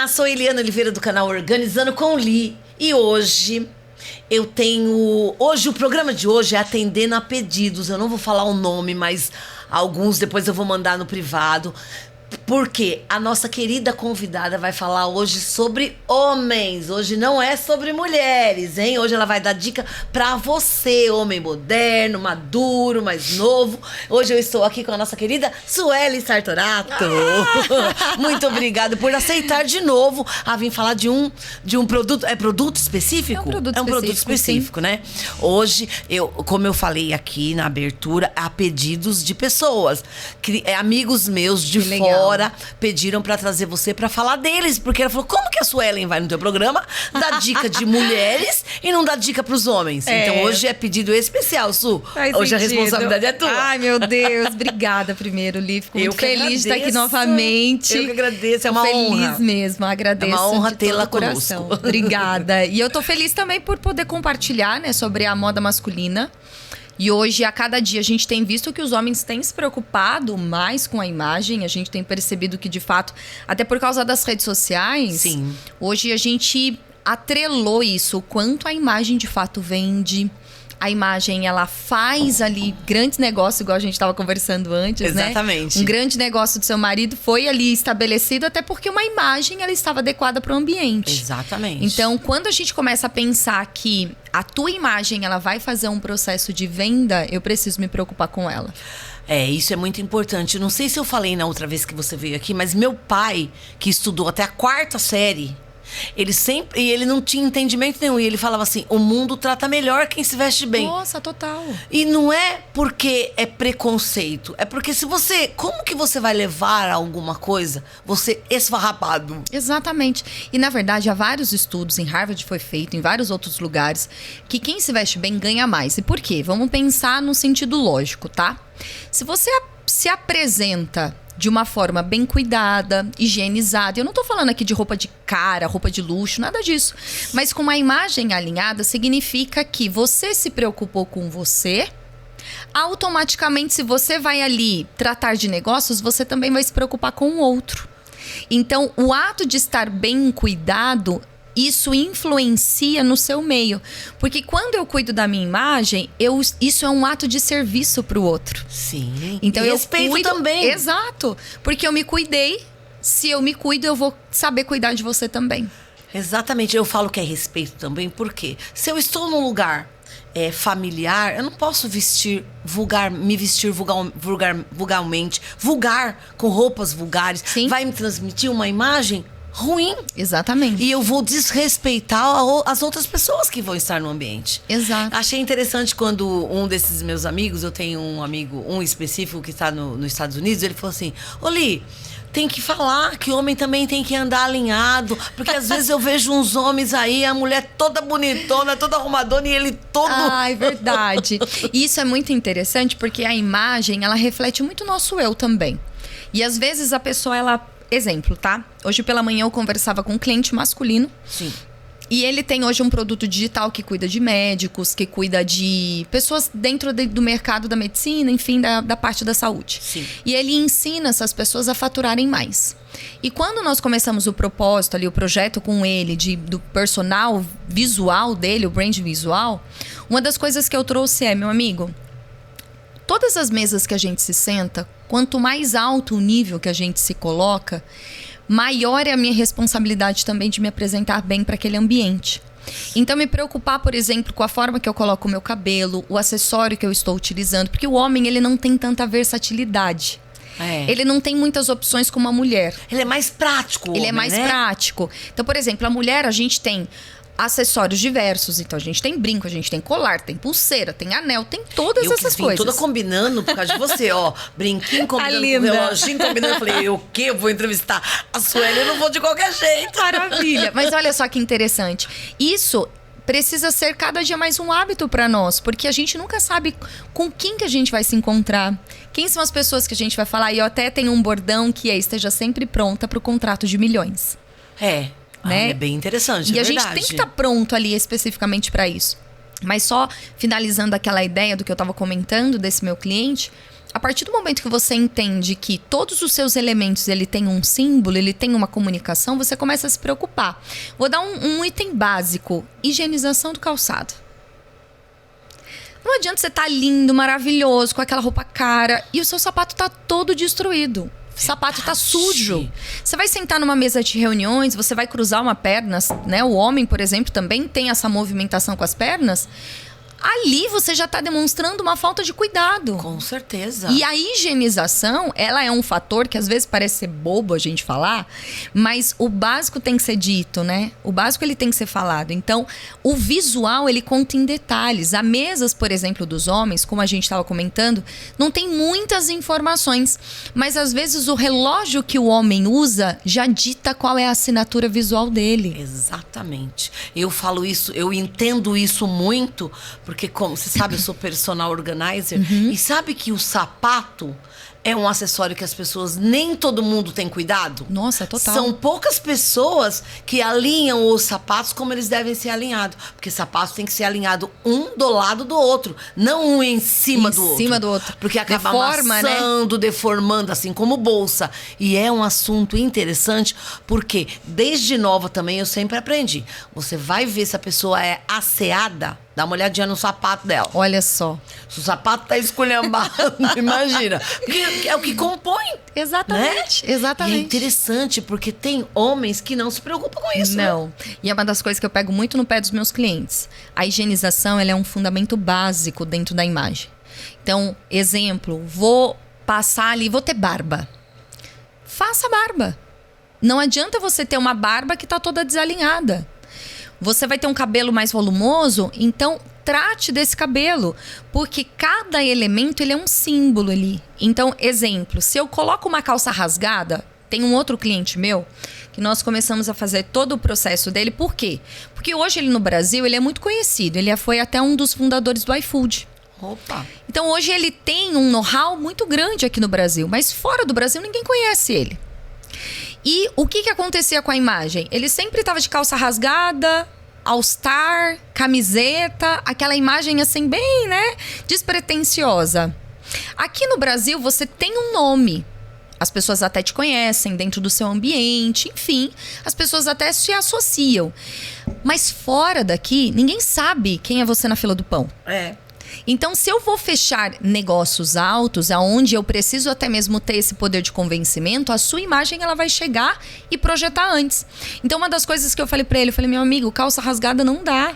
Olá, sou Eliana Oliveira do canal Organizando com Li. E hoje eu tenho... Hoje, o programa de hoje é atendendo a pedidos. Eu não vou falar o nome, mas alguns depois eu vou mandar no privado. Porque a nossa querida convidada vai falar hoje sobre homens. Hoje não é sobre mulheres, hein? Hoje ela vai dar dica pra você, homem moderno, maduro, mais novo. Hoje eu estou aqui com a nossa querida Sueli Sartorato. Muito obrigada por aceitar de novo a vir falar de um produto. É produto específico? É um produto específico, né? Hoje, como eu falei aqui na abertura, há pedidos de pessoas. Amigos meus de fora pediram pra trazer você pra falar deles, porque ela falou, como que a Suelen vai no teu programa dá dica de mulheres e não dá dica pros homens? Então hoje é pedido especial, Su. Hoje a responsabilidade é tua. Ai, meu Deus, obrigada primeiro, Li. Fico muito feliz de estar aqui novamente. Eu que agradeço, é uma honra. Feliz mesmo, agradeço. É uma honra de tê-la todo o coração. conosco. Obrigada. E eu tô feliz também por poder compartilhar, né, sobre a moda masculina. E hoje, a cada dia, a gente tem visto que os homens têm se preocupado mais com a imagem. A gente tem percebido que, de fato, até por causa das redes sociais, sim, hoje a gente atrelou isso, o quanto a imagem, de fato, vende. A imagem, ela faz ali grandes negócios, igual a gente estava conversando antes, né? Exatamente. Um grande negócio do seu marido foi ali estabelecido, até porque uma imagem, ela estava adequada para o ambiente. Exatamente. Então, quando a gente começa a pensar que a tua imagem, ela vai fazer um processo de venda, eu preciso me preocupar com ela. Isso é muito importante. Não sei se eu falei na outra vez que você veio aqui, mas meu pai, que estudou até a 4ª série... ele não tinha entendimento nenhum. E ele falava assim, o mundo trata melhor quem se veste bem. Nossa, total. E não é porque é preconceito. É porque se você... Como que você vai levar a alguma coisa você esfarrapado? Exatamente. E na verdade há vários estudos, em Harvard foi feito, em vários outros lugares, que quem se veste bem ganha mais. E por quê? Vamos pensar no sentido lógico, tá? Se você se apresenta de uma forma bem cuidada, higienizada. Eu não tô falando aqui de roupa de cara, roupa de luxo, nada disso. Mas com uma imagem alinhada, significa que você se preocupou com você. Automaticamente, se você vai ali tratar de negócios, você também vai se preocupar com o outro. Então, o ato de estar bem cuidado, isso influencia no seu meio. Porque quando eu cuido da minha imagem, isso é um ato de serviço pro outro. Sim. Então, e eu respeito cuido também. Exato. Porque eu me cuidei. Se eu me cuido, eu vou saber cuidar de você também. Exatamente. Eu falo que é respeito também, porque se eu estou num lugar familiar, eu não posso me vestir vulgarmente, com roupas vulgares. Sim. Vai me transmitir uma imagem ruim. Exatamente. E eu vou desrespeitar as outras pessoas que vão estar no ambiente. Exato. Achei interessante quando um desses meus amigos, eu tenho um amigo, um específico que está nos Estados Unidos, ele falou assim, Li, tem que falar que o homem também tem que andar alinhado, porque às vezes eu vejo uns homens aí, a mulher toda bonitona, toda arrumadona e ele todo... Ah, é verdade. E isso é muito interessante, porque a imagem, ela reflete muito o nosso eu também. E às vezes a pessoa, ela... Exemplo, tá? Hoje pela manhã eu conversava com um cliente masculino. Sim. E ele tem hoje um produto digital que cuida de médicos, que cuida de pessoas dentro do mercado da medicina, enfim, da parte da saúde. Sim. E ele ensina essas pessoas a faturarem mais. E quando nós começamos o propósito ali, o projeto com ele, do personal visual dele, o brand visual, uma das coisas que eu trouxe é, meu amigo, todas as mesas que a gente se senta, quanto mais alto o nível que a gente se coloca, maior é a minha responsabilidade também de me apresentar bem para aquele ambiente. Então, me preocupar, por exemplo, com a forma que eu coloco o meu cabelo, o acessório que eu estou utilizando, porque o homem, ele não tem tanta versatilidade. Ele não tem muitas opções como a mulher. Ele é mais prático, Ele é mais prático. Então, por exemplo, a mulher, a gente tem acessórios diversos. Então, a gente tem brinco, a gente tem colar, tem pulseira, tem anel, tem todas essas coisas. Toda combinando por causa de você, ó. Brinquinho combinando com reloginho, combinando. Eu falei, o quê? Eu vou entrevistar a Sueli, eu não vou de qualquer jeito. Maravilha. Mas olha só que interessante. Isso precisa ser cada dia mais um hábito para nós, porque a gente nunca sabe com quem que a gente vai se encontrar, quem são as pessoas que a gente vai falar. E eu até tenho um bordão que esteja sempre pronta para o contrato de milhões. Né? É bem interessante, e a gente tem que estar pronto ali especificamente para isso. Mas só finalizando aquela ideia do que eu estava comentando desse meu cliente, A partir do momento que você entende que todos os seus elementos, ele tem um símbolo, ele tem uma comunicação, você começa a se preocupar. Vou dar um item básico: higienização do calçado. Não adianta você estar lindo, maravilhoso, com aquela roupa cara e o seu sapato tá todo destruído. O sapato tá sujo. Você vai sentar numa mesa de reuniões, você vai cruzar uma perna, né? O homem, por exemplo, também tem essa movimentação com as pernas. Ali você já está demonstrando uma falta de cuidado. Com certeza. E a higienização, ela é um fator que às vezes parece ser bobo a gente falar, mas o básico tem que ser dito, né? O básico ele tem que ser falado. Então, o visual, ele conta em detalhes. Há mesas, por exemplo, dos homens, como a gente estava comentando, não tem muitas informações, mas às vezes o relógio que o homem usa já dita qual é a assinatura visual dele. Exatamente. Eu falo isso, eu entendo isso muito, porque, como você sabe, eu sou personal organizer. E sabe que o sapato é um acessório que as pessoas, nem todo mundo tem cuidado. Nossa, total. São poucas pessoas que alinham os sapatos como eles devem ser alinhados. Porque sapato tem que ser alinhado um do lado do outro, não um em cima do outro. Em cima do outro. Porque acaba Deforma, amassando, deformando, assim como bolsa. E é um assunto interessante, porque desde nova também eu sempre aprendi. Você vai ver se a pessoa é asseada, dá uma olhadinha no sapato dela. Olha só. Se o sapato tá esculhambado, imagina. Porque é o que compõe. Exatamente, Né? exatamente. E é interessante, porque tem homens que não se preocupam com isso. Não. Né? E é uma das coisas que eu pego muito no pé dos meus clientes. A higienização, ela é um fundamento básico dentro da imagem. Então, exemplo, vou passar ali, vou ter barba. Faça barba. Não adianta você ter uma barba que tá toda desalinhada. Você vai ter um cabelo mais volumoso, então trate desse cabelo, porque cada elemento ele é um símbolo ali. Então, exemplo, se eu coloco uma calça rasgada, tem um outro cliente meu que nós começamos a fazer todo o processo dele. Por quê? Porque hoje ele no Brasil ele é muito conhecido, ele foi até um dos fundadores do iFood. Opa. Então hoje ele tem um know-how muito grande aqui no Brasil, mas fora do Brasil ninguém conhece ele. E o que acontecia com a imagem? Ele sempre estava de calça rasgada, all-star, camiseta, aquela imagem assim bem, né, despretensiosa. Aqui no Brasil você tem um nome. As pessoas até te conhecem dentro do seu ambiente, enfim, as pessoas até se associam. Mas fora daqui, ninguém sabe quem é você na fila do pão. É. Então, se eu vou fechar negócios altos, aonde eu preciso até mesmo ter esse poder de convencimento, a sua imagem ela vai chegar e projetar antes. Então, uma das coisas que eu falei pra ele, eu falei, meu amigo, calça rasgada não dá.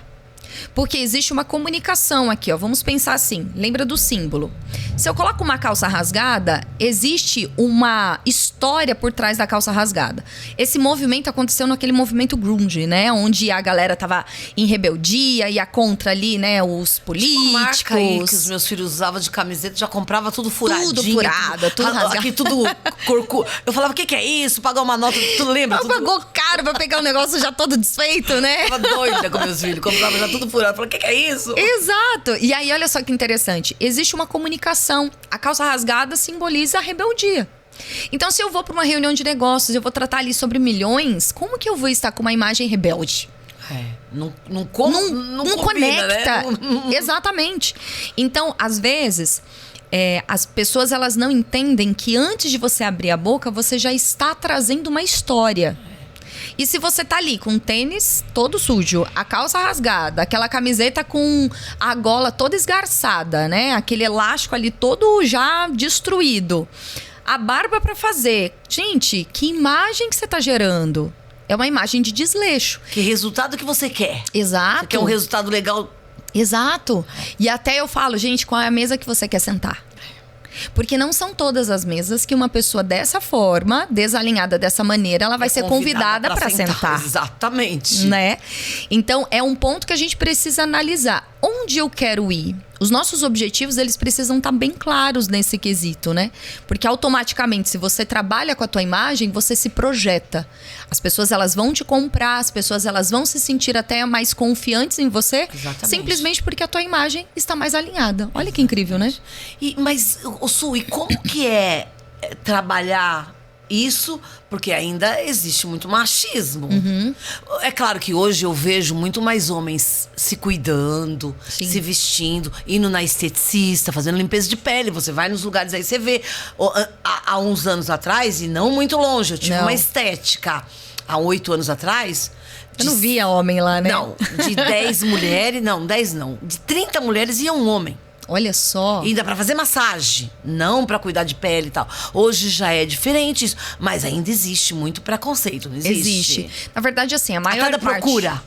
Porque existe uma comunicação aqui, ó. Vamos pensar assim, lembra do símbolo. Se eu coloco uma calça rasgada, existe uma história por trás da calça rasgada. Esse movimento aconteceu naquele movimento grunge, né? Onde a galera tava em rebeldia, ia contra ali, né? Os políticos. Tipo, marca aí que os meus filhos usavam de camiseta, já comprava tudo furadinho. Tudo furado, tudo rasgado. Aqui tudo corcu. Eu falava, o que é isso? Pagar uma nota, tu lembra? Ela pagou caro pra pegar o negócio já todo desfeito, né? Eu tava doida com meus filhos, comprava já tudo furado. Eu falei, o que é isso? Exato. E aí, olha só que interessante. Existe uma comunicação. A calça rasgada simboliza a rebeldia. Então, se eu vou para uma reunião de negócios, eu vou tratar ali sobre milhões, como que eu vou estar com uma imagem rebelde? Não conecta. combina, né? Exatamente. Então, às vezes, as pessoas elas não entendem que antes de você abrir a boca, você já está trazendo uma história. E se você tá ali com o tênis todo sujo, a calça rasgada, aquela camiseta com a gola toda esgarçada, né? Aquele elástico ali todo já destruído. A barba pra fazer. Gente, que imagem que você tá gerando? É uma imagem de desleixo. Que resultado que você quer? Exato. Você quer um resultado legal? Exato. E até eu falo, gente, qual é a mesa que você quer sentar? Porque não são todas as mesas que uma pessoa dessa forma, desalinhada dessa maneira, ela vai ser convidada para sentar. Exatamente. Né? Então, é um ponto que a gente precisa analisar. Onde eu quero ir? Os nossos objetivos, eles precisam estar bem claros nesse quesito, né? Porque automaticamente, se você trabalha com a tua imagem, você se projeta. As pessoas, elas vão te comprar, as pessoas, elas vão se sentir até mais confiantes em você. Exatamente. Simplesmente porque a tua imagem está mais alinhada. Olha que incrível, né? Mas, Su, e como que é trabalhar Isso porque ainda existe muito machismo. Uhum. É claro que hoje eu vejo muito mais homens se cuidando, Sim. se vestindo, indo na esteticista, fazendo limpeza de pele. Você vai nos lugares aí, você vê. Há uns anos atrás, e não muito longe, eu tive Não. uma estética. Há 8 anos atrás. Eu não via homem lá, né? Não, de 10 mulheres, não, 10 não. De 30 mulheres ia um homem. Olha só. Ainda pra fazer massagem, não pra cuidar de pele e tal. Hoje já é diferente isso, mas ainda existe muito preconceito, não existe? Existe. Na verdade, assim, a maior Até da parte... procura.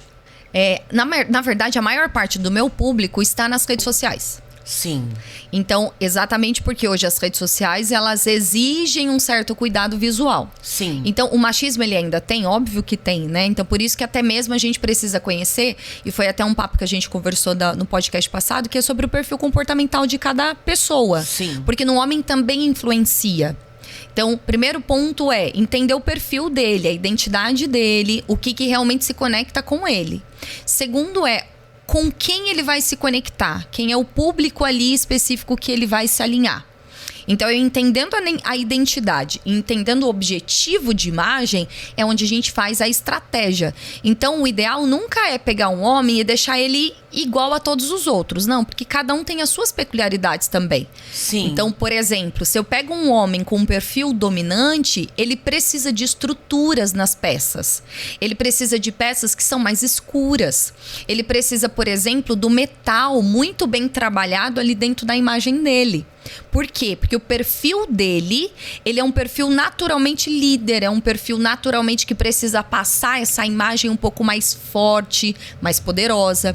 Na verdade, a maior parte do meu público está nas redes sociais. Sim. Então, exatamente porque hoje as redes sociais, elas exigem um certo cuidado visual. Sim. Então, o machismo, ele ainda tem? Óbvio que tem, né? Então, por isso que até mesmo a gente precisa conhecer, e foi até um papo que a gente conversou no podcast passado, que é sobre o perfil comportamental de cada pessoa. Sim. Porque no homem também influencia. Então, o primeiro ponto é entender o perfil dele, a identidade dele, o que realmente se conecta com ele. Segundo é com quem ele vai se conectar, quem é o público ali específico que ele vai se alinhar. Então, eu entendendo a identidade, entendendo o objetivo de imagem, é onde a gente faz a estratégia. Então, o ideal nunca é pegar um homem e deixar ele igual a todos os outros. Não, porque cada um tem as suas peculiaridades também. Sim. Então, por exemplo, se eu pego um homem com um perfil dominante, ele precisa de estruturas nas peças. Ele precisa de peças que são mais escuras. Ele precisa, por exemplo, do metal muito bem trabalhado ali dentro da imagem dele. Por quê? Porque o perfil dele, ele é um perfil naturalmente líder, é um perfil naturalmente que precisa passar essa imagem um pouco mais forte, mais poderosa.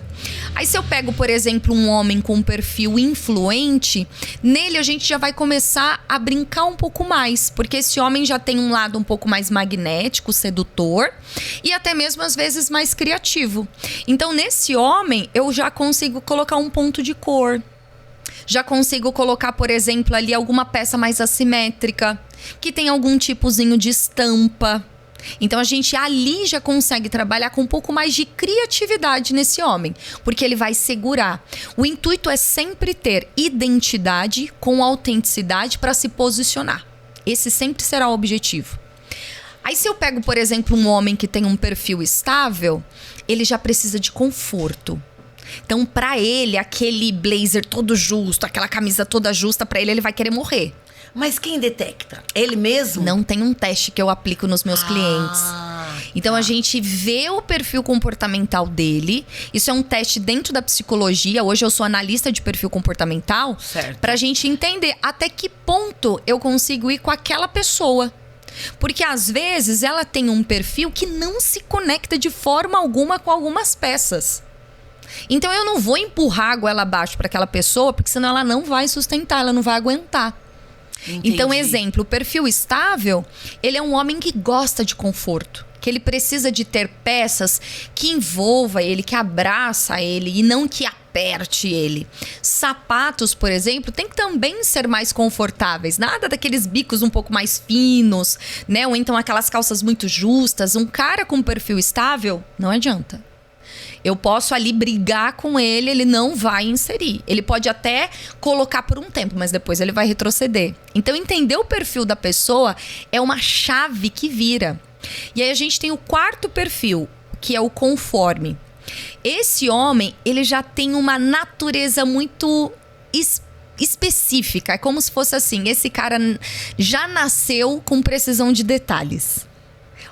Aí se eu pego, por exemplo, um homem com um perfil influente, nele a gente já vai começar a brincar um pouco mais, porque esse homem já tem um lado um pouco mais magnético, sedutor e até mesmo às vezes mais criativo. Então nesse homem eu já consigo colocar um ponto de cor. Já consigo colocar, por exemplo, ali alguma peça mais assimétrica, que tem algum tipozinho de estampa. Então, a gente ali já consegue trabalhar com um pouco mais de criatividade nesse homem, porque ele vai segurar. O intuito é sempre ter identidade com autenticidade para se posicionar. Esse sempre será o objetivo. Aí, se eu pego, por exemplo, um homem que tem um perfil estável, ele já precisa de conforto. Então, pra ele, aquele blazer todo justo, aquela camisa toda justa, pra ele vai querer morrer. Mas quem detecta? Ele mesmo? Não tem um teste que eu aplico nos meus clientes. Então, a gente vê o perfil comportamental dele. Isso é um teste dentro da psicologia. Hoje eu sou analista de perfil comportamental. Certo. Pra gente entender até que ponto eu consigo ir com aquela pessoa. Porque às vezes ela tem um perfil que não se conecta de forma alguma com algumas peças. Então eu não vou empurrar a goela abaixo para aquela pessoa, porque senão ela não vai sustentar, ela não vai aguentar. Entendi. Então, exemplo, o perfil estável, ele é um homem que gosta de conforto, que ele precisa de ter peças que envolva ele, que abraça ele e não que aperte ele. Sapatos, por exemplo, tem que também ser mais confortáveis, nada daqueles bicos um pouco mais finos, né? Ou então aquelas calças muito justas. Um cara com perfil estável, não adianta. Eu posso ali brigar com ele, ele não vai inserir. Ele pode até colocar por um tempo, mas depois ele vai retroceder. Então, entender o perfil da pessoa é uma chave que vira. E aí a gente tem o quarto perfil, que é o conforme. Esse homem, ele já tem uma natureza muito específica. É como se fosse assim, esse cara já nasceu com precisão de detalhes.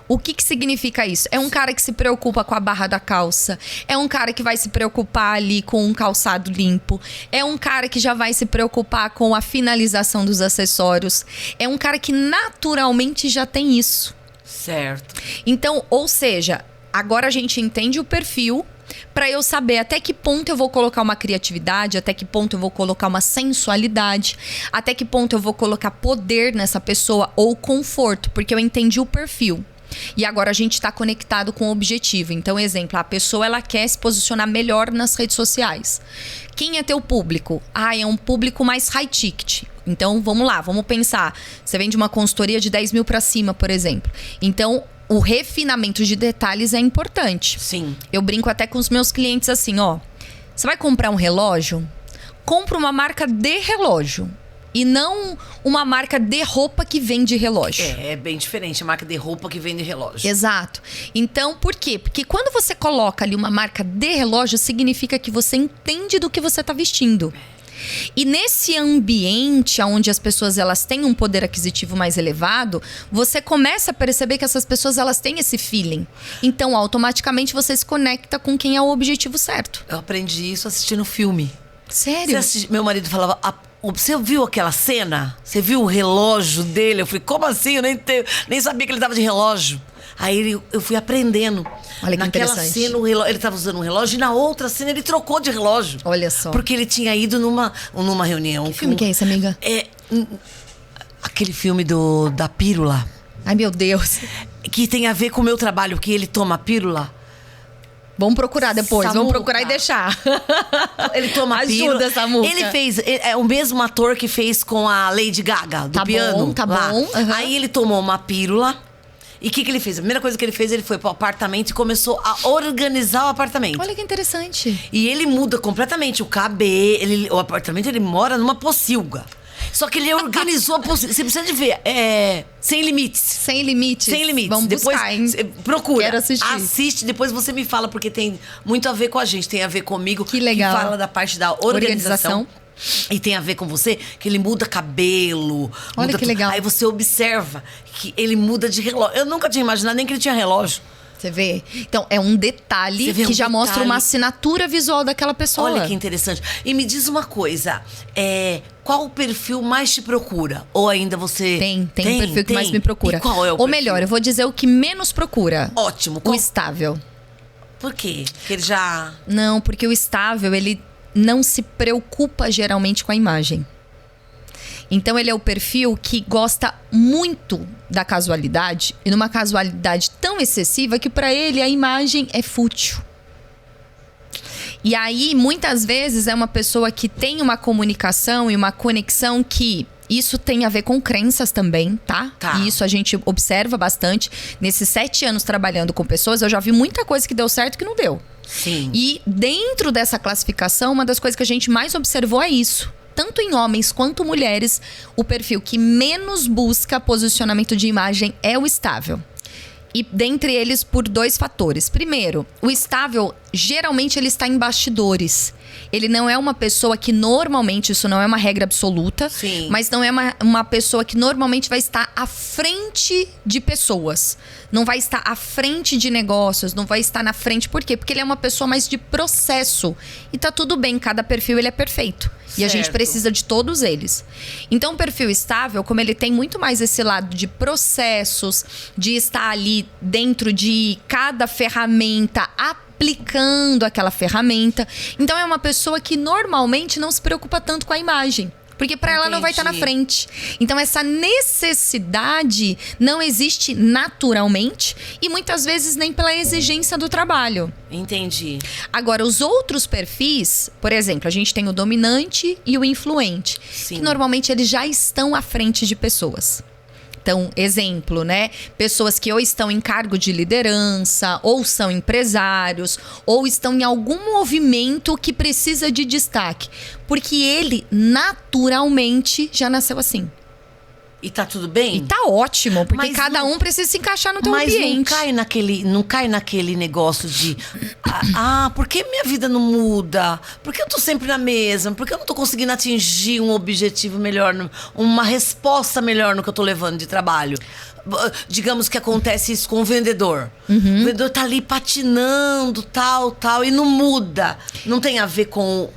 O que significa isso? É um cara que se preocupa com a barra da calça. É um cara que vai se preocupar ali com um calçado limpo. É um cara que já vai se preocupar com a finalização dos acessórios. É um cara que naturalmente já tem isso. Certo. Então, ou seja, agora a gente entende o perfil para eu saber até que ponto eu vou colocar uma criatividade, até que ponto eu vou colocar uma sensualidade, até que ponto eu vou colocar poder nessa pessoa ou conforto, porque eu entendi o perfil. E agora a gente está conectado com o objetivo. Então, exemplo, a pessoa ela quer se posicionar melhor nas redes sociais. Quem é teu público? É um público mais high ticket. Então, vamos lá, vamos pensar. Você vende uma consultoria de 10 mil para cima, por exemplo. Então, o refinamento de detalhes é importante. Sim. Eu brinco até com os meus clientes assim, ó. Você vai comprar um relógio? Compra uma marca de relógio. e não uma marca de roupa que vende relógio. É bem diferente a marca de roupa que vende relógio. Exato. Então, por quê? Porque quando você coloca ali uma marca de relógio, significa que você entende do que você está vestindo. E nesse ambiente onde as pessoas elas têm um poder aquisitivo mais elevado, você começa a perceber que essas pessoas elas têm esse feeling. Então, automaticamente, você se conecta com quem é o objetivo certo. Eu aprendi isso assistindo filme. Sério? Meu marido falava... Você viu aquela cena? Você viu o relógio dele? Eu falei, como assim? Eu nem sabia que ele tava de relógio. Aí eu fui aprendendo. Olha que Naquela interessante. cena, ele tava usando um relógio e na outra cena ele trocou de relógio. Olha só. Porque ele tinha ido numa reunião. Que filme que é esse, amiga? Aquele filme da pílula. Ai, meu Deus. Que tem a ver com o meu trabalho, que ele toma pílula. Vamos procurar depois, Samuca. vamos procurar e deixar. Ele toma pílula. Ajuda, Samuca. Ele fez, é o mesmo ator que fez com a Lady Gaga, do Tá piano. bom, tá lá. bom. Uhum. Aí ele tomou uma pílula. E o que ele fez? A primeira coisa que ele fez, ele foi pro apartamento e começou a organizar o apartamento. Olha que interessante. E ele muda completamente o cabelo. O apartamento, ele mora numa pocilga. Só que ele organizou a pocilga. Você precisa de ver. Sem limites. Sem limites. Sem limites. Vamos depois, buscar, hein? Procura. Quero assistir. Assiste, depois você me fala, porque tem muito a ver com a gente. Tem a ver comigo. Que legal. Que fala da parte da organização. E tem a ver com você, que ele muda cabelo. Olha muda que legal. Aí você observa que ele muda de relógio. Eu nunca tinha imaginado nem que ele tinha relógio. Você vê? Então, é um detalhe Você vê que um já mostra detalhe. uma assinatura visual daquela pessoa. Olha que interessante. E me diz uma coisa, qual o perfil mais te procura? Ou ainda você... Tem um perfil que mais me procura. E qual é o Ou perfil? melhor, eu vou dizer o que menos procura. Ótimo. O estável. Por quê? Porque ele já... Não, porque o estável, ele não se preocupa geralmente com a imagem. Então, ele é o perfil que gosta muito da casualidade. E numa casualidade tão excessiva que para ele a imagem é fútil. E aí, muitas vezes, é uma pessoa que tem uma comunicação e uma conexão que... Isso tem a ver com crenças também, tá? E isso a gente observa bastante. Nesses 7 anos trabalhando com pessoas, eu já vi muita coisa que deu certo e que não deu. Sim. E dentro dessa classificação, uma das coisas que a gente mais observou é isso. Tanto em homens quanto mulheres, o perfil que menos busca posicionamento de imagem é o estável. E dentre eles, por 2 fatores. Primeiro, o estável, geralmente, ele está em bastidores. Ele não é uma pessoa que normalmente, isso não é uma regra absoluta, Sim. mas não é uma pessoa que normalmente vai estar à frente de pessoas. Não vai estar à frente de negócios, não vai estar na frente. Por quê? Porque ele é uma pessoa mais de processo. E tá tudo bem, cada perfil ele é perfeito. E a gente Certo. precisa de todos eles. Então, o perfil estável, como ele tem muito mais esse lado de processos, de estar ali dentro de cada ferramenta, aplicando aquela ferramenta. Então, é uma pessoa que normalmente não se preocupa tanto com a imagem. Porque para ela não vai estar na frente. Então, essa necessidade não existe naturalmente e muitas vezes nem pela exigência do trabalho. Entendi. Agora, os outros perfis, por exemplo, a gente tem o dominante e o influente. Sim. Que normalmente eles já estão à frente de pessoas. Então, exemplo, né? Pessoas que ou estão em cargo de liderança, ou são empresários, ou estão em algum movimento que precisa de destaque. Porque ele, naturalmente, já nasceu assim. E tá tudo bem? E tá ótimo, porque Mas cada não- um precisa se encaixar no teu Mas ambiente. não cai naquele negócio de... por que minha vida não muda? Por que eu tô sempre na mesma? Por que eu não tô conseguindo atingir um objetivo melhor, uma resposta melhor no que eu tô levando de trabalho? Digamos que acontece isso com o vendedor. O vendedor tá ali patinando, tal, e não muda. Não tem a ver com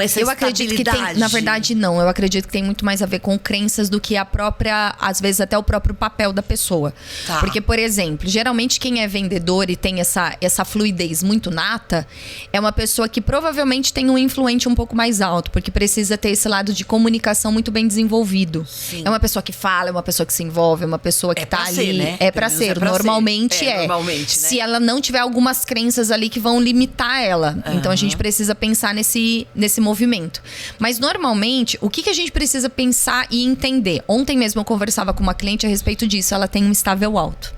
essa Eu acredito que tem, na verdade, não. Eu acredito que tem muito mais a ver com crenças do que a própria, às vezes até o próprio papel da pessoa. Tá. Porque, por exemplo, geralmente quem é vendedor e tem essa fluidez muito nata, é uma pessoa que provavelmente tem um influente um pouco mais alto, porque precisa ter esse lado de comunicação muito bem desenvolvido. Sim. É uma pessoa que fala, é uma pessoa que se envolve, é uma pessoa que É tá pra ali. ser, né? É Pelo pra menos ser. é pra Normalmente ser. é. Normalmente, né? Se ela não tiver algumas crenças ali que vão limitar ela. Então a gente precisa pensar nesse movimento. Mas normalmente, o que a gente precisa pensar e entender? Ontem mesmo eu conversava com uma cliente a respeito disso. Ela tem um estável alto.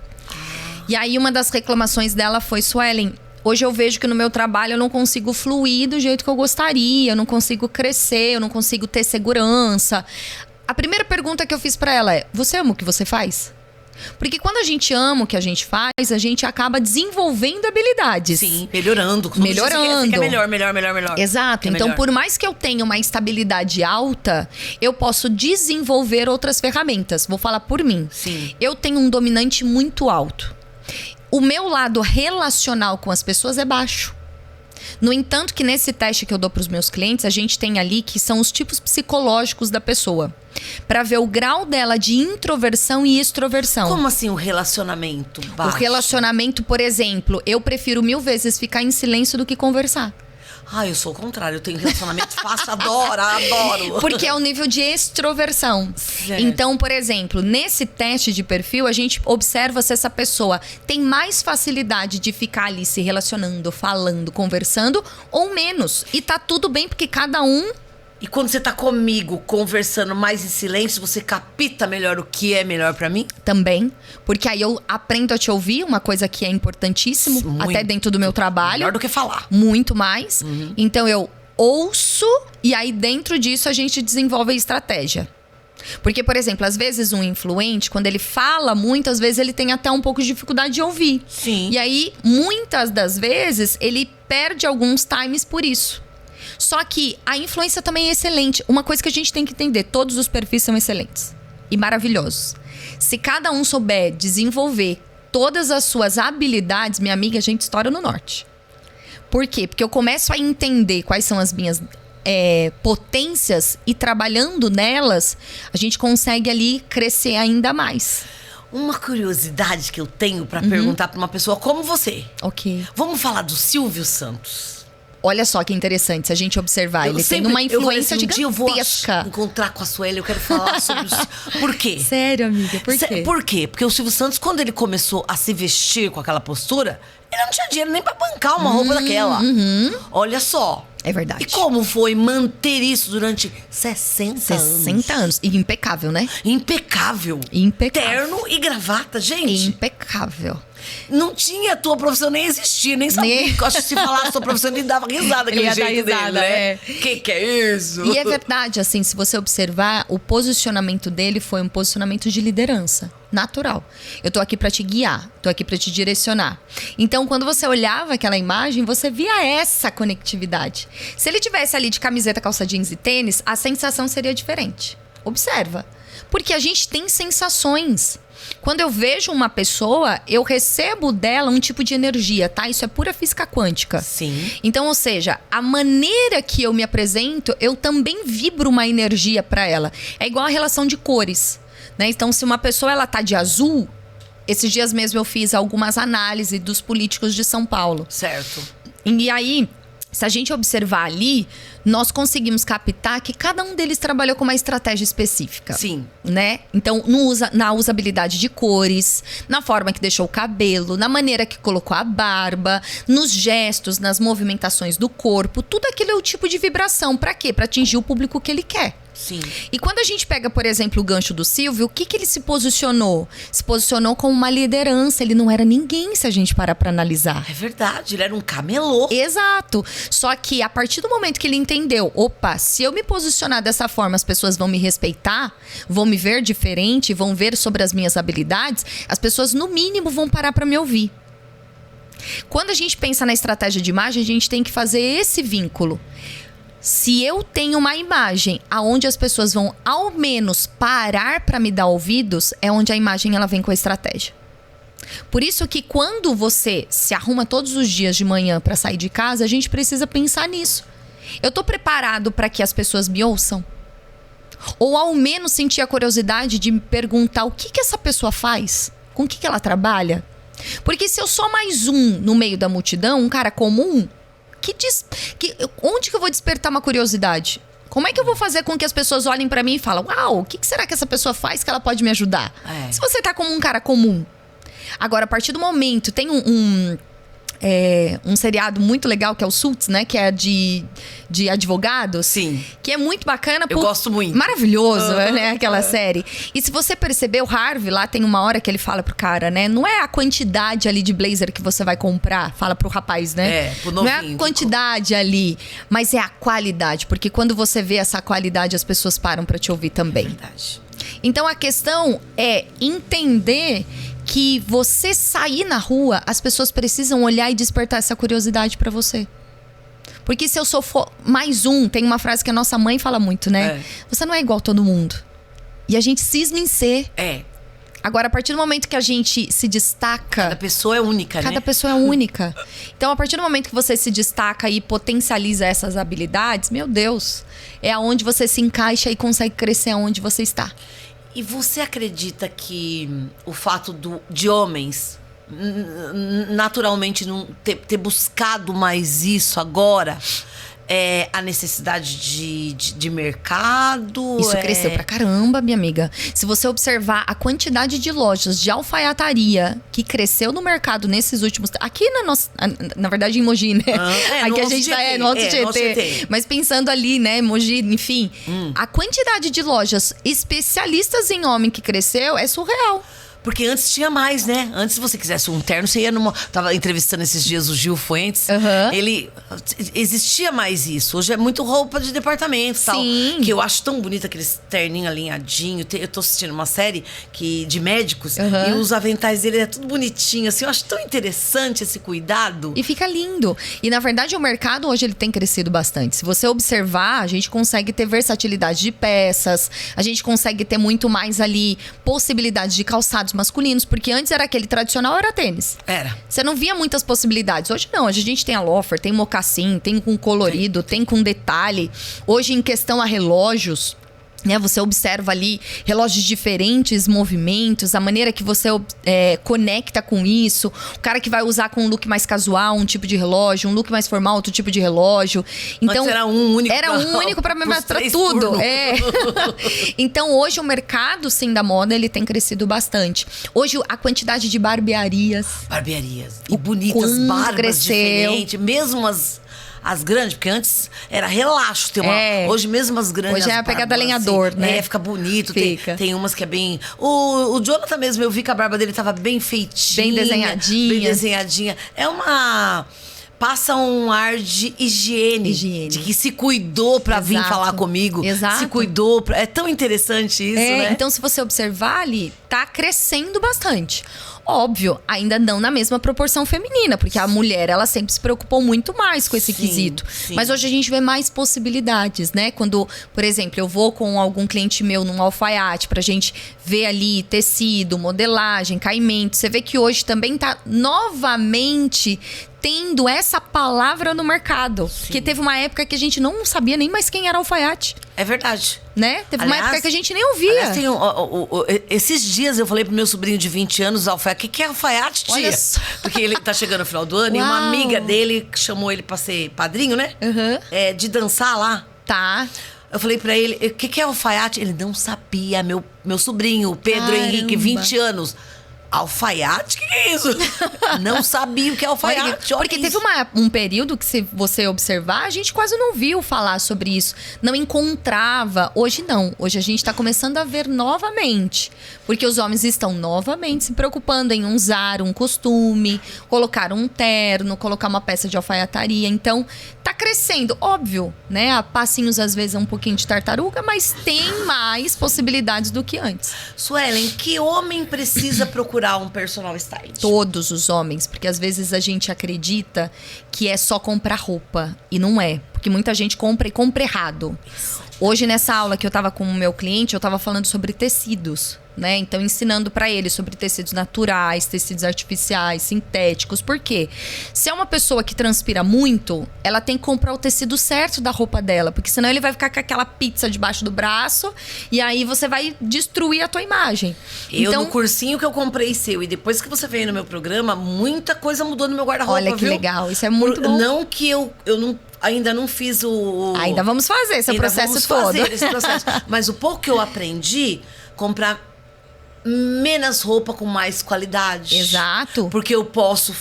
E aí uma das reclamações dela foi: Suelen, hoje eu vejo que no meu trabalho eu não consigo fluir do jeito que eu gostaria. Eu não consigo crescer, eu não consigo ter segurança. A primeira pergunta que eu fiz pra ela é: você ama o que você faz? Porque quando a gente ama o que a gente faz, a gente acaba desenvolvendo habilidades. Sim, melhorando. Melhorando. Você quer melhor. Exato. Então, melhor. por mais que eu tenha uma estabilidade alta, eu posso desenvolver outras ferramentas. Vou falar por mim. Sim. Eu tenho um dominante muito alto. O meu lado relacional com as pessoas é baixo. No entanto, que nesse teste que eu dou para os meus clientes, a gente tem ali que são os tipos psicológicos da pessoa. Para ver o grau dela de introversão e extroversão. Como assim o relacionamento baixo? O relacionamento, por exemplo, eu prefiro 1000 vezes ficar em silêncio do que conversar. Eu sou o contrário. Eu tenho relacionamento fácil, adoro. Porque é o nível de extroversão. Certo. Então, por exemplo, nesse teste de perfil, a gente observa se essa pessoa tem mais facilidade de ficar ali se relacionando, falando, conversando, ou menos. E tá tudo bem, porque cada um... E quando você tá comigo, conversando mais em silêncio, você capta melhor o que é melhor pra mim? Também, porque aí eu aprendo a te ouvir, uma coisa que é importantíssimo, Muito. até dentro do meu trabalho. Melhor do que falar. Muito mais. Então eu ouço e aí dentro disso a gente desenvolve a estratégia. Porque, por exemplo, às vezes um influente, quando ele fala muito, às vezes ele tem até um pouco de dificuldade de ouvir. Sim. E aí, muitas das vezes, ele perde alguns times por isso. Só que a influência também é excelente. Uma coisa que a gente tem que entender, todos os perfis são excelentes e maravilhosos. Se cada um souber desenvolver todas as suas habilidades, minha amiga, a gente estoura no norte. Por quê? Porque eu começo a entender quais são as minhas potências e trabalhando nelas, a gente consegue ali crescer ainda mais. Uma curiosidade que eu tenho pra perguntar pra uma pessoa como você. Ok. Vamos falar do Silvio Santos. Olha só que interessante, se a gente observar, ele tem uma influência um dia eu vou gigantesca. encontrar com a Sueli, eu quero falar sobre o... Por quê? Sério, amiga? Por quê? Por quê? Porque o Silvio Santos, quando ele começou a se vestir com aquela postura, ele não tinha dinheiro nem pra bancar uma roupa daquela. Olha só. É verdade. E como foi manter isso durante 60 anos? 60 anos. E impecável, né? Impecável. Impecável. Terno e gravata, gente. Impecável. Não tinha, a tua profissão nem existia, nem sabia. Acho que se falasse sua profissão, ele dava risada Ele aquele ia dar jeito risada, dele, né? é. Que é isso? E é verdade, assim, se você observar, o posicionamento dele foi um posicionamento de liderança. Natural. Eu tô aqui pra te guiar, tô aqui pra te direcionar. Então, quando você olhava aquela imagem, você via essa conectividade. Se ele tivesse ali de camiseta, calça jeans e tênis, a sensação seria diferente. Observa. Porque a gente tem sensações. Quando eu vejo uma pessoa, eu recebo dela um tipo de energia, tá? Isso é pura física quântica. Sim. Então, ou seja, a maneira que eu me apresento, eu também vibro uma energia pra ela. É igual a relação de cores, né? Então, se uma pessoa ela tá de azul, esses dias mesmo eu fiz algumas análises dos políticos de São Paulo. Certo. E aí, se a gente observar ali, nós conseguimos captar que cada um deles trabalhou com uma estratégia específica. Sim. Né? Então, na usabilidade de cores, na forma que deixou o cabelo, na maneira que colocou a barba, nos gestos, nas movimentações do corpo. Tudo aquilo é o tipo de vibração. Pra quê? Pra atingir o público que ele quer. Sim. E quando a gente pega, por exemplo, o gancho do Silvio, o que ele se posicionou? Se posicionou como uma liderança. Ele não era ninguém, se a gente parar pra analisar. É verdade, ele era um camelô. Exato. Só que a partir do momento que ele entendeu, opa, se eu me posicionar dessa forma, as pessoas vão me respeitar, vão me ver diferente, vão ver sobre as minhas habilidades, as pessoas no mínimo vão parar pra me ouvir. Quando a gente pensa na estratégia de imagem, a gente tem que fazer esse vínculo. Se eu tenho uma imagem aonde as pessoas vão ao menos parar para me dar ouvidos, é onde a imagem ela vem com a estratégia. Por isso que quando você se arruma todos os dias de manhã para sair de casa, a gente precisa pensar nisso. Eu tô preparado para que as pessoas me ouçam? Ou ao menos sentir a curiosidade de me perguntar o que essa pessoa faz? Com o que ela trabalha? Porque se eu sou mais um no meio da multidão, um cara comum, onde que eu vou despertar uma curiosidade? Como é que eu vou fazer com que as pessoas olhem pra mim e falem, uau, o que será que essa pessoa faz que ela pode me ajudar? Se você tá como um cara comum. Agora, a partir do momento, tem um seriado muito legal, que é o Suits, né? Que é de advogados. Sim. Que é muito bacana. Eu gosto muito. Maravilhoso, né? Aquela série. E se você perceber, o Harvey lá tem uma hora que ele fala pro cara, né? Não é a quantidade ali de blazer que você vai comprar. Fala pro rapaz, né? Pro novinho. Não é a quantidade ali, mas é a qualidade. Porque quando você vê essa qualidade, as pessoas param pra te ouvir também. Verdade. Então a questão é entender que você sair na rua, as pessoas precisam olhar e despertar essa curiosidade pra você. Porque se eu sou mais um, tem uma frase que a nossa mãe fala muito, né? Você não é igual a todo mundo. E a gente cisma em ser. Agora, a partir do momento que a gente se destaca... Cada pessoa é única, né? Cada pessoa é única. Então, a partir do momento que você se destaca e potencializa essas habilidades, meu Deus, é aonde você se encaixa e consegue crescer aonde você está. E você acredita que o fato de homens naturalmente não ter buscado mais isso agora é a necessidade de mercado? Isso cresceu pra caramba, minha amiga. Se você observar a quantidade de lojas de alfaiataria que cresceu no mercado nesses últimos... Aqui na verdade em Mogi, né? Aqui a gente tá no Alto Tietê. Mas pensando ali, né, Mogi, enfim. A quantidade de lojas especialistas em homem que cresceu é surreal. Porque antes tinha mais, né? Antes, se você quisesse um terno, você ia numa... Tava entrevistando esses dias o Gil Fuentes. Existia mais isso. Hoje é muito roupa de departamento e tal. Que eu acho tão bonito, aqueles terninhos alinhadinhos. Eu tô assistindo uma série de médicos e os aventais dele é tudo bonitinho, assim. Eu acho tão interessante esse cuidado. E fica lindo. E, na verdade, o mercado hoje ele tem crescido bastante. Se você observar, a gente consegue ter versatilidade de peças. A gente consegue ter muito mais ali possibilidades de calçados masculinos, porque antes era aquele tradicional, era tênis. Você não via muitas possibilidades. Hoje não, hoje a gente tem a loafer, tem mocassim, tem com colorido, tem com detalhe. Hoje, em questão a relógios, né, você observa ali relógios diferentes, movimentos, a maneira que você conecta com isso. O cara que vai usar com um look mais casual, um tipo de relógio, um look mais formal, outro tipo de relógio. Então, era um único. Era um único para tudo. Então, hoje o mercado, sim, da moda, ele tem crescido bastante. Hoje, a quantidade de barbearias. E bonitas barbas diferentes, mesmo as grandes, porque antes era relaxo. Hoje mesmo as grandes... Hoje é a pegada lenhador, assim, né? Fica bonito. Tem umas que é bem... O Jonathan mesmo, eu vi que a barba dele tava bem feitinha. Bem desenhadinha. Passa um ar de higiene. De que se cuidou pra vir falar comigo. Se cuidou. É tão interessante isso, né? Então, se você observar ali, tá crescendo bastante. Óbvio, ainda não na mesma proporção feminina, porque a mulher, ela sempre se preocupou muito mais com esse quesito. Mas hoje a gente vê mais possibilidades, né? Quando, por exemplo, eu vou com algum cliente meu num alfaiate pra gente ver ali tecido, modelagem, caimento. Você vê que hoje também tá novamente tendo essa palavra no mercado. Porque teve uma época que a gente não sabia nem mais quem era alfaiate. É verdade. Né? Teve uma época que a gente nem ouvia. Aliás, esses dias eu falei pro meu sobrinho de 20 anos, alfaiate, o que é alfaiate, tia? Olha só. Porque ele tá chegando no final do ano. E uma amiga dele chamou ele pra ser padrinho, né? De dançar lá. Tá. Eu falei pra ele, o que é alfaiate? Ele não sabia. Meu sobrinho, o Pedro Henrique, 20 anos. Alfaiate? O que é isso? Não sabia o que é alfaiate. Porque teve um período que, se você observar, a gente quase não viu falar sobre isso. Não encontrava. Hoje não. Hoje a gente está começando a ver novamente. Porque os homens estão novamente se preocupando em usar um costume, colocar um terno, colocar uma peça de alfaiataria. Então, tá crescendo. Óbvio, né? A passinhos, às vezes, é um pouquinho de tartaruga, mas tem mais possibilidades do que antes. Suelen, que homem precisa procurar um personal stylist? Todos os homens, porque às vezes a gente acredita que é só comprar roupa, e não é, porque muita gente compra e compra errado. Hoje, nessa aula que eu tava com o meu cliente, eu tava falando sobre tecidos, né? Então, ensinando pra ele sobre tecidos naturais, tecidos artificiais, sintéticos. Por quê? Se é uma pessoa que transpira muito, ela tem que comprar o tecido certo da roupa dela, porque senão ele vai ficar com aquela pizza debaixo do braço e aí você vai destruir a tua imagem. No cursinho que eu comprei seu e depois que você veio no meu programa, muita coisa mudou no meu guarda-roupa, olha que legal, isso é muito bom. Não que eu ainda não fiz Ainda vamos fazer esse processo todo. Mas o pouco que eu aprendi, comprar menos roupa com mais qualidade. Exato. Porque eu posso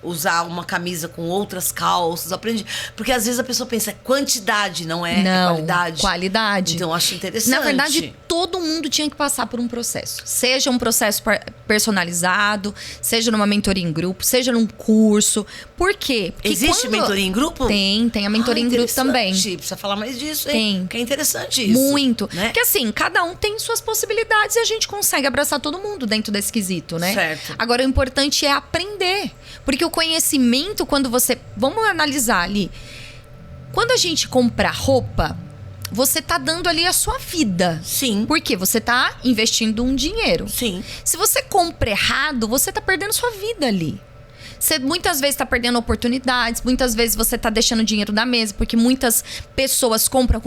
usar uma camisa com outras calças. Aprendi. Porque às vezes a pessoa pensa, quantidade, não é qualidade. Qualidade. Então eu acho interessante. Na verdade, todo mundo tinha que passar por um processo. Seja um processo personalizado, seja numa mentoria em grupo, seja num curso. Por quê? Porque existe mentoria em grupo? Tem a mentoria em grupo também. Precisa falar mais disso, hein? Tem. Que é interessante isso. Muito. Né? Porque assim, cada um tem suas possibilidades e a gente consegue abraçar todo mundo dentro desse quesito, né? Certo. Agora, o importante é aprender. Porque o conhecimento, quando você... Vamos analisar ali. Quando a gente compra roupa, você tá dando ali a sua vida. Sim. Porque você tá investindo um dinheiro. Sim. Se você compra errado, você tá perdendo sua vida ali. Você muitas vezes tá perdendo oportunidades, muitas vezes você tá deixando dinheiro na mesa, porque muitas pessoas compram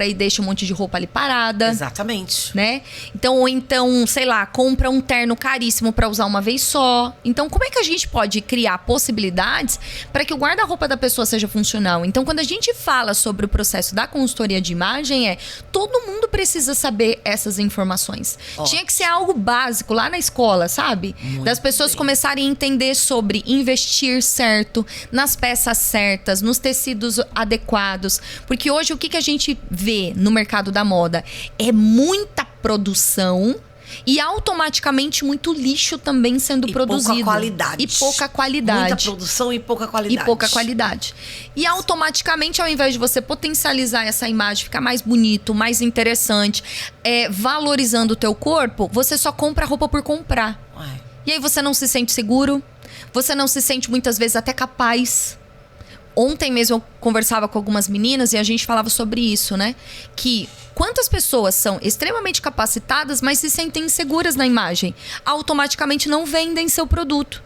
e deixam um monte de roupa ali parada. Exatamente. Né? Então, ou então, sei lá, compra um terno caríssimo pra usar uma vez só. Então, como é que a gente pode criar possibilidades para que o guarda-roupa da pessoa seja funcional? Então, quando a gente fala sobre o processo da consultoria de imagem, todo mundo precisa saber essas informações. Tinha que ser algo básico lá na escola, sabe? Muito das pessoas bem. começarem a entender sobre investir certo, nas peças certas, nos tecidos adequados. Porque hoje o que a gente vê no mercado da moda é muita produção e automaticamente muito lixo também sendo produzido. Pouca qualidade. E pouca qualidade. Muita produção e pouca qualidade. E automaticamente, ao invés de você potencializar essa imagem, ficar mais bonito, mais interessante, valorizando o teu corpo, você só compra roupa por comprar. E aí você não se sente seguro, você não se sente muitas vezes até capaz. Ontem mesmo eu conversava com algumas meninas e a gente falava sobre isso, né? Que quantas pessoas são extremamente capacitadas, mas se sentem inseguras na imagem, automaticamente não vendem seu produto.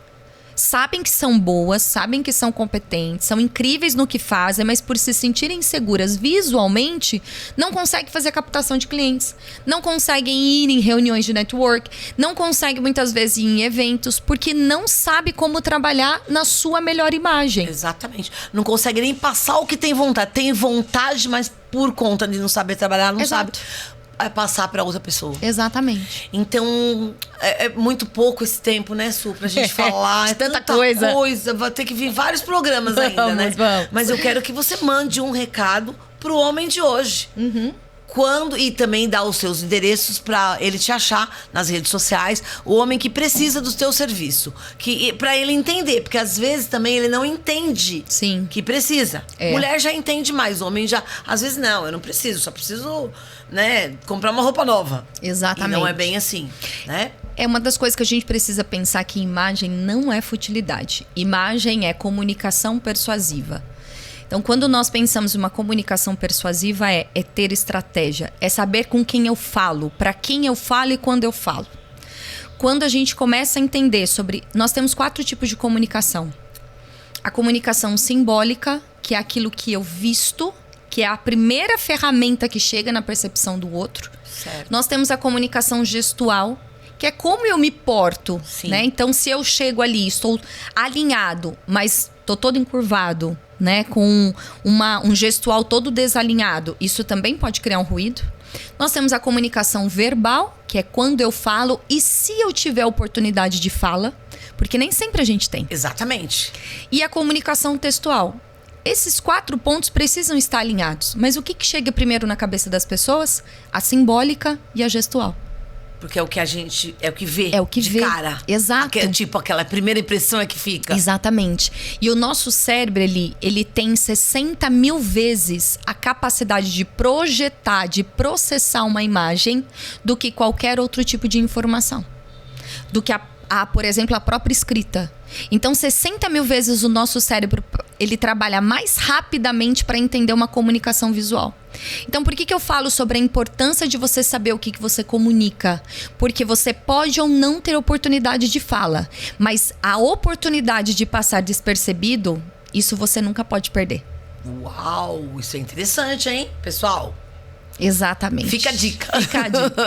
Sabem que são boas, sabem que são competentes, são incríveis no que fazem, mas por se sentirem inseguras visualmente, não conseguem fazer captação de clientes, não conseguem ir em reuniões de network, não conseguem muitas vezes ir em eventos, porque não sabe como trabalhar na sua melhor imagem. Exatamente. Não consegue nem passar o que tem vontade. Tem vontade, mas por conta de não saber trabalhar, não sabe passar para outra pessoa. Exatamente. Então, é muito pouco esse tempo, né, Su, pra gente falar. Tanta coisa. Vai ter que vir vários programas ainda, né? Vamos. Mas eu quero que você mande um recado pro homem de hoje. E também dá os seus endereços para ele te achar nas redes sociais, o homem que precisa do teu serviço, para ele entender, porque às vezes também ele não entende. Sim. Que precisa. Mulher já entende mais, homem já, às vezes não, eu não preciso, só preciso, né, comprar uma roupa nova. Exatamente. E não é bem assim, né? É uma das coisas que a gente precisa pensar, que imagem não é futilidade. Imagem é comunicação persuasiva. Então, quando nós pensamos em uma comunicação persuasiva, é ter estratégia. É saber com quem eu falo, para quem eu falo e quando eu falo. Quando a gente começa a entender sobre... Nós temos 4 tipos de comunicação. A comunicação simbólica, que é aquilo que eu visto, que é a primeira ferramenta que chega na percepção do outro. Certo. Nós temos a comunicação gestual, que é como eu me porto, né? Então, se eu chego ali, estou alinhado, mas estou todo encurvado, né? Com um gestual todo desalinhado, isso também pode criar um ruído. Nós temos a comunicação verbal, que é quando eu falo e se eu tiver oportunidade de fala, porque nem sempre a gente tem. Exatamente. E a comunicação textual. Esses 4 pontos precisam estar alinhados. Mas o que chega primeiro na cabeça das pessoas? A simbólica e a gestual. Porque é o que a gente... É o que vê. É o que vê. Cara. Exato. Aquela primeira impressão é que fica. Exatamente. E o nosso cérebro, ele tem 60 mil vezes a capacidade de projetar, de processar uma imagem do que qualquer outro tipo de informação. Do que por exemplo, a própria escrita. Então, 60 mil vezes o nosso cérebro, ele trabalha mais rapidamente para entender uma comunicação visual. Então, por que eu falo sobre a importância de você saber o que você comunica? Porque você pode ou não ter oportunidade de fala, mas a oportunidade de passar despercebido, isso você nunca pode perder. Uau, isso é interessante, hein, pessoal? Exatamente. Fica a dica.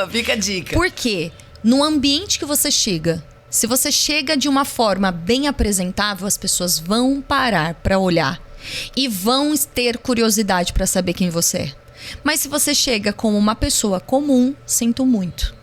Fica a dica. Por quê? No ambiente que você chega, se você chega de uma forma bem apresentável, as pessoas vão parar para olhar e vão ter curiosidade para saber quem você é. Mas se você chega como uma pessoa comum, sinto muito.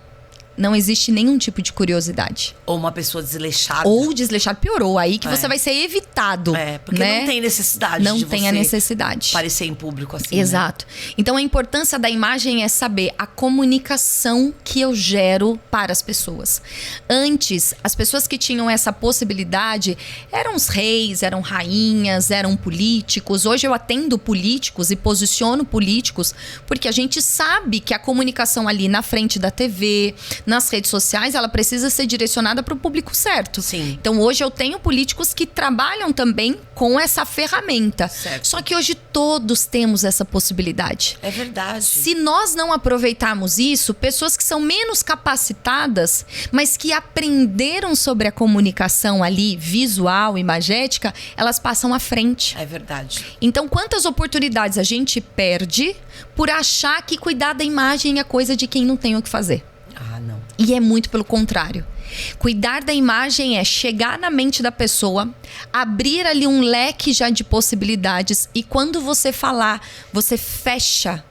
não existe nenhum tipo de curiosidade. Ou uma pessoa desleixada. Ou desleixado, piorou. Aí que você vai ser evitado. Porque né? não tem necessidade não de tem você a necessidade. aparecer em público assim. Exato. Né? Então a importância da imagem é saber a comunicação que eu gero para as pessoas. Antes, as pessoas que tinham essa possibilidade eram os reis, eram rainhas, eram políticos. Hoje eu atendo políticos e posiciono políticos porque a gente sabe que a comunicação ali na frente da TV, nas redes sociais, ela precisa ser direcionada para o público certo. Sim. Então hoje eu tenho políticos que trabalham também com essa ferramenta. Certo. Só que hoje todos temos essa possibilidade. É verdade. Se nós não aproveitarmos isso, pessoas que são menos capacitadas, mas que aprenderam sobre a comunicação ali, visual, imagética, elas passam à frente. É verdade. Então, quantas oportunidades a gente perde por achar que cuidar da imagem é coisa de quem não tem o que fazer? Ah, não. E é muito pelo contrário. Cuidar da imagem é chegar na mente da pessoa, abrir ali um leque já de possibilidades e quando você falar, você fecha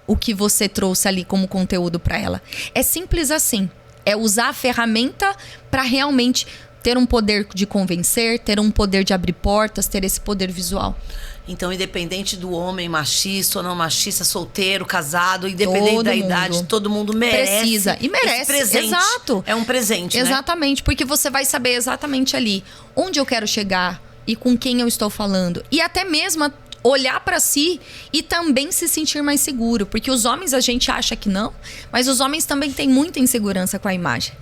o que você trouxe ali como conteúdo para ela. É simples assim. É usar a ferramenta para realmente ter um poder de convencer, ter um poder de abrir portas, ter esse poder visual. Então, independente do homem machista ou não machista, solteiro, casado, independente da idade, todo mundo merece. Precisa. E merece. Esse presente. Exato. É um presente, Exatamente, porque você vai saber exatamente ali onde eu quero chegar e com quem eu estou falando. E até mesmo olhar para si e também se sentir mais seguro. Porque os homens a gente acha que não, mas os homens também têm muita insegurança com a imagem.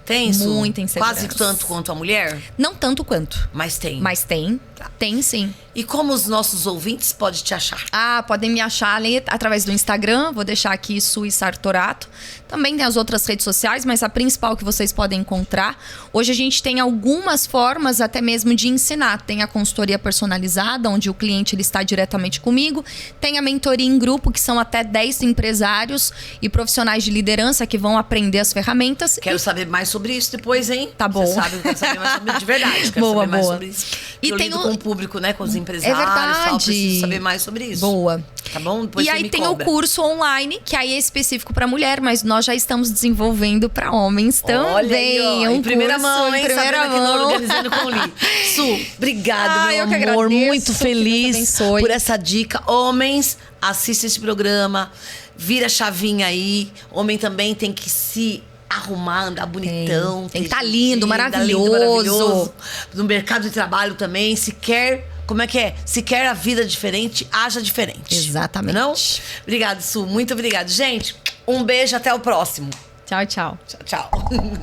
Tem isso? Muita insegurança. Quase tanto quanto a mulher? Não tanto quanto. Mas tem. Mas tem. Tá. Tem sim. E como os nossos ouvintes podem te achar? Podem me achar ali através do Instagram. Vou deixar aqui Sui Sartorato. Também tem as outras redes sociais, mas a principal que vocês podem encontrar. Hoje a gente tem algumas formas até mesmo de ensinar. Tem a consultoria personalizada, onde o cliente ele está diretamente comigo. Tem a mentoria em grupo, que são até 10 empresários e profissionais de liderança que vão aprender as ferramentas. Quero saber mais sobre isso depois, hein? Tá bom. Você sabe, eu quero saber mais sobre isso de verdade. Quero saber mais sobre isso. E eu tem lido com o público, né? Com os empresários. É verdade. Tal, preciso saber mais sobre isso. Boa. Tá bom? Depois e você aí me tem cobra. o curso online, que aí é específico para mulher, mas nós já estamos desenvolvendo para homens também. Olha aí, ó, em primeira curso, mão, hein? em primeira Sabendo aqui no mão. Organizando com o Li. Su, obrigada, meu eu que amor. agradeço, Muito que Deus feliz abençoe. por essa dica. Homens, assista esse programa. Vira a chavinha aí. Homem também tem que se arrumar, andar bonitão. Tem que ter estar lindo, jeitinho, maravilhoso. No mercado de trabalho também. Se quer... Como é que é? Se quer a vida diferente, haja diferente. Exatamente. Não? Obrigada, Su. Muito obrigada. Gente, um beijo. Até o próximo. Tchau, tchau. Tchau, tchau.